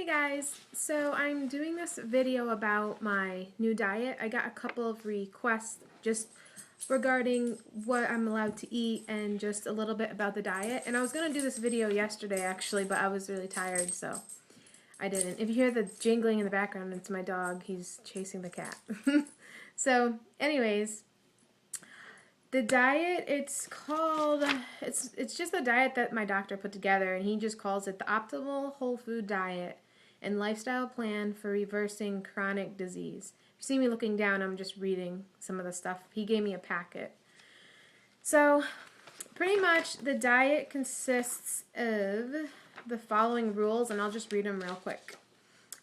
Hey guys, so I'm doing this video about my new diet. I got a couple of requests just regarding what I'm allowed to eat and just a little bit about the diet. And I was going to do this video yesterday actually, but I was really tired, so I didn't. If you hear the jingling in the background, it's my dog. He's chasing the cat. So anyways, the diet, it's just a diet that my doctor put together, and he just calls it the optimal whole food diet and lifestyle plan for reversing chronic disease. If you see me looking down, I'm just reading some of the stuff. He gave me a packet. So pretty much the diet consists of the following rules, and I'll just read them real quick.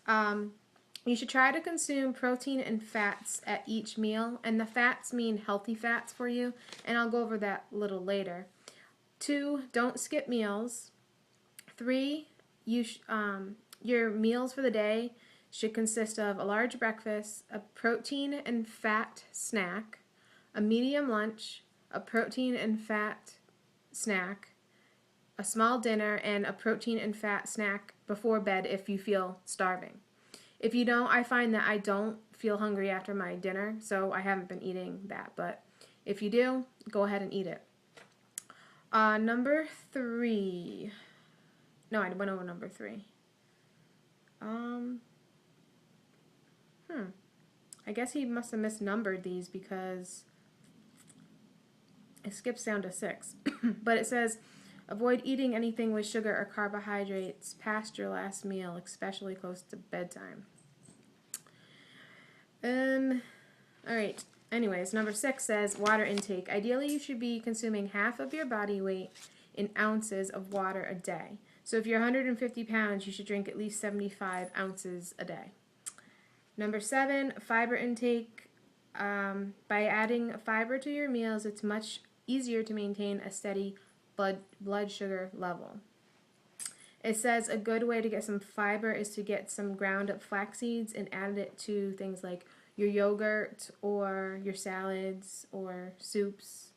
You should try to consume protein and fats at each meal, and the fats mean healthy fats for you, and I'll go over that a little later. 2, don't skip meals. 3, your meals for the day should consist of a large breakfast, a protein and fat snack, a medium lunch, a protein and fat snack, a small dinner, and a protein and fat snack before bed if you feel starving. If you don't, I find that I don't feel hungry after my dinner, so I haven't been eating that. But if you do, go ahead and eat it. Number 3. No, I went over number 3. I guess he must have misnumbered these because it skips down to 6. But it says, avoid eating anything with sugar or carbohydrates past your last meal, especially close to bedtime. Alright. Anyways, number 6 says water intake. Ideally, you should be consuming half of your body weight in ounces of water a day. So if you're 150 pounds, you should drink at least 75 ounces a day. Number 7, fiber intake. By adding fiber to your meals, it's much easier to maintain a steady blood sugar level. It says a good way to get some fiber is to get some ground up flax seeds and add it to things like your yogurt or your salads or soups.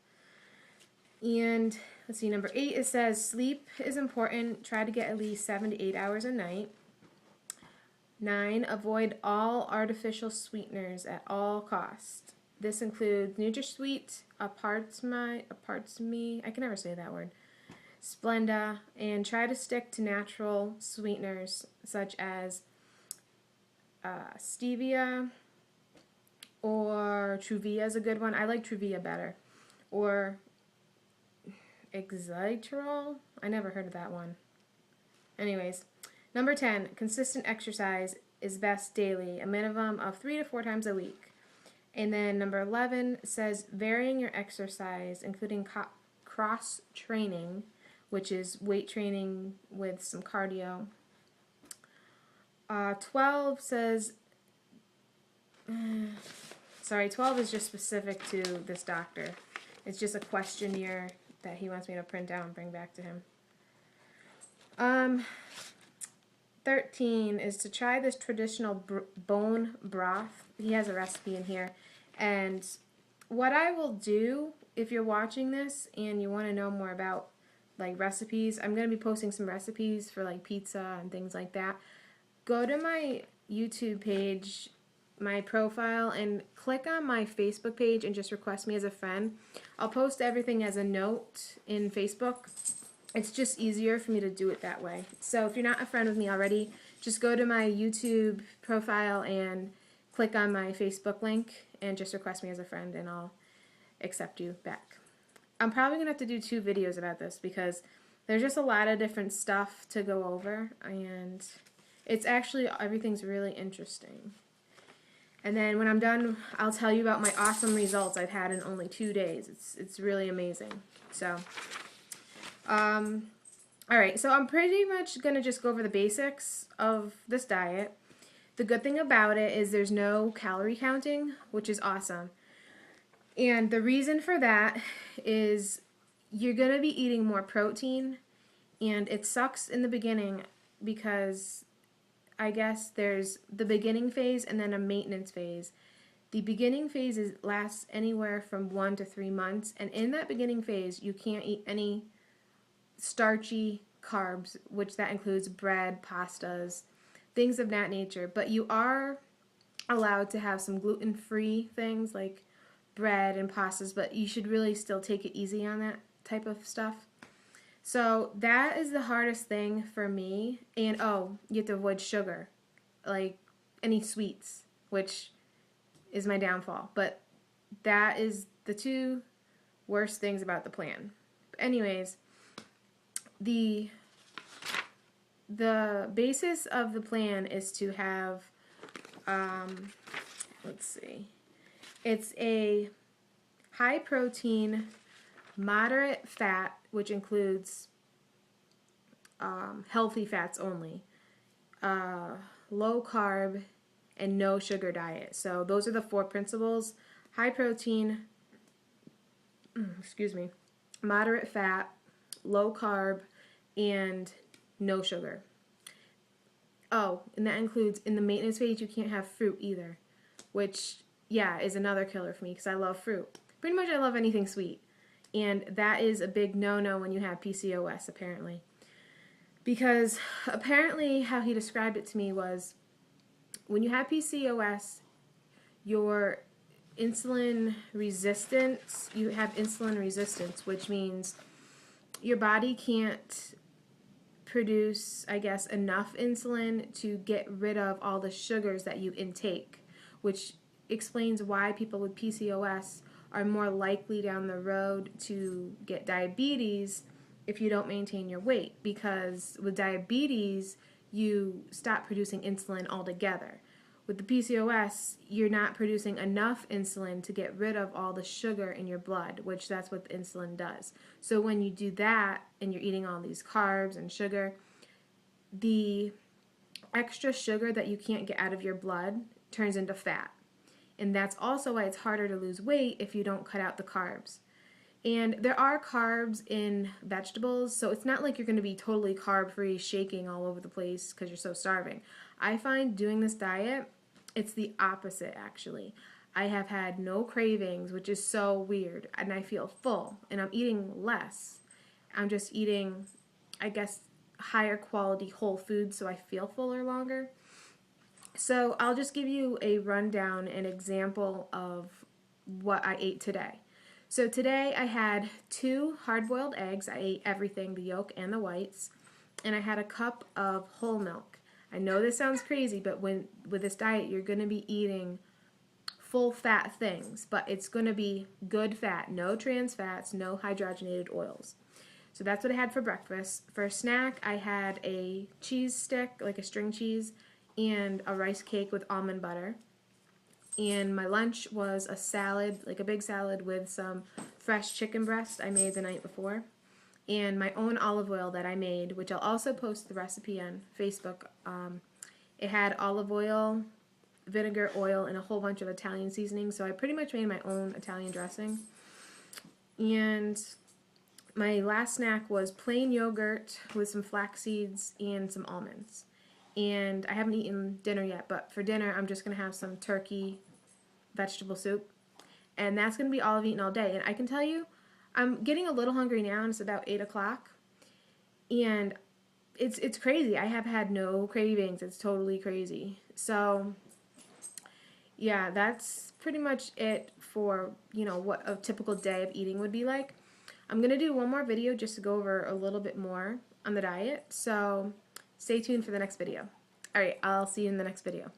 And let's see, number 8, it says sleep is important. Try to get at least 7 to 8 hours a night. 9, avoid all artificial sweeteners at all costs. This includes NutraSweet, Apartsme, I can never say that word, Splenda, and try to stick to natural sweeteners such as stevia, or Truvia is a good one. I like Truvia better. Or Excitrol, I never heard of that one. Anyways, number 10, consistent exercise is best daily, a minimum of 3 to 4 times a week. And then number 11 says varying your exercise, including cross training, which is weight training with some cardio. 12 says, 12 is just specific to this doctor. It's just a questionnaire that he wants me to print out and bring back to him. 13 is to try this traditional bone broth. He has a recipe in here. And what I will do, if you're watching this and you want to know more about like recipes, I'm going to be posting some recipes for like pizza and things like that. Go to my YouTube page, my profile, and click on my Facebook page and just request me as a friend. I'll post everything as a note in Facebook. It's just easier for me to do it that way. So if you're not a friend with me already, just go to my YouTube profile and click on my Facebook link and just request me as a friend, and I'll accept you back. I'm probably going to have to do 2 videos about this because there's just a lot of different stuff to go over, and it's actually, everything's really interesting. And then when I'm done, I'll tell you about my awesome results I've had in only 2 days. It's really amazing. So, alright, so I'm pretty much going to just go over the basics of this diet. The good thing about it is there's no calorie counting, which is awesome. And the reason for that is you're going to be eating more protein, and it sucks in the beginning because I guess there's the beginning phase and then a maintenance phase. The beginning phase lasts anywhere from 1 to 3 months, and in that beginning phase you can't eat any starchy carbs, which that includes bread, pastas, things of that nature. But you are allowed to have some gluten-free things like bread and pastas, but you should really still take it easy on that type of stuff. So that is the hardest thing for me. And oh, you have to avoid sugar, like any sweets, which is my downfall. But that is the two worst things about the plan. But anyways, the basis of the plan is to have, let's see, it's a high protein, moderate fat, which includes healthy fats only, low carb, and no sugar diet. So those are the four principles: high protein, moderate fat, low carb, and no sugar. Oh, and that includes, in the maintenance phase, you can't have fruit either, which, yeah, is another killer for me because I love fruit. Pretty much I love anything sweet. And that is a big no-no when you have PCOS, apparently. Because apparently how he described it to me was, when you have PCOS, your insulin resistance, you have insulin resistance, which means your body can't produce, I guess, enough insulin to get rid of all the sugars that you intake, which explains why people with PCOS are more likely down the road to get diabetes if you don't maintain your weight, because with diabetes, you stop producing insulin altogether. With the PCOS, you're not producing enough insulin to get rid of all the sugar in your blood, which that's what the insulin does. So when you do that and you're eating all these carbs and sugar, the extra sugar that you can't get out of your blood turns into fat. And that's also why it's harder to lose weight if you don't cut out the carbs. And there are carbs in vegetables, so it's not like you're going to be totally carb-free, shaking all over the place because you're so starving. I find doing this diet, it's the opposite, actually. I have had no cravings, which is so weird, and I feel full, and I'm eating less. I'm just eating, I guess, higher quality whole foods, so I feel fuller longer. So I'll just give you a rundown, an example of what I ate today. So today I had 2 hard-boiled eggs. I ate everything, the yolk and the whites. And I had a cup of whole milk. I know this sounds crazy, but with this diet, you're going to be eating full fat things. But it's going to be good fat, no trans fats, no hydrogenated oils. So that's what I had for breakfast. For a snack, I had a cheese stick, like a string cheese, and a rice cake with almond butter. And my lunch was a salad, like a big salad with some fresh chicken breast I made the night before, and my own olive oil that I made, which I'll also post the recipe on Facebook. It had olive oil, vinegar, oil, and a whole bunch of Italian seasonings, so I pretty much made my own Italian dressing. And my last snack was plain yogurt with some flax seeds and some almonds. And I haven't eaten dinner yet, but for dinner I'm just going to have some turkey vegetable soup. And that's going to be all I've eaten all day. And I can tell you, I'm getting a little hungry now, and it's about 8 o'clock. And it's crazy. I have had no cravings. It's totally crazy. So, yeah, that's pretty much it for, what a typical day of eating would be like. I'm going to do one more video just to go over a little bit more on the diet. So stay tuned for the next video. Alright, I'll see you in the next video.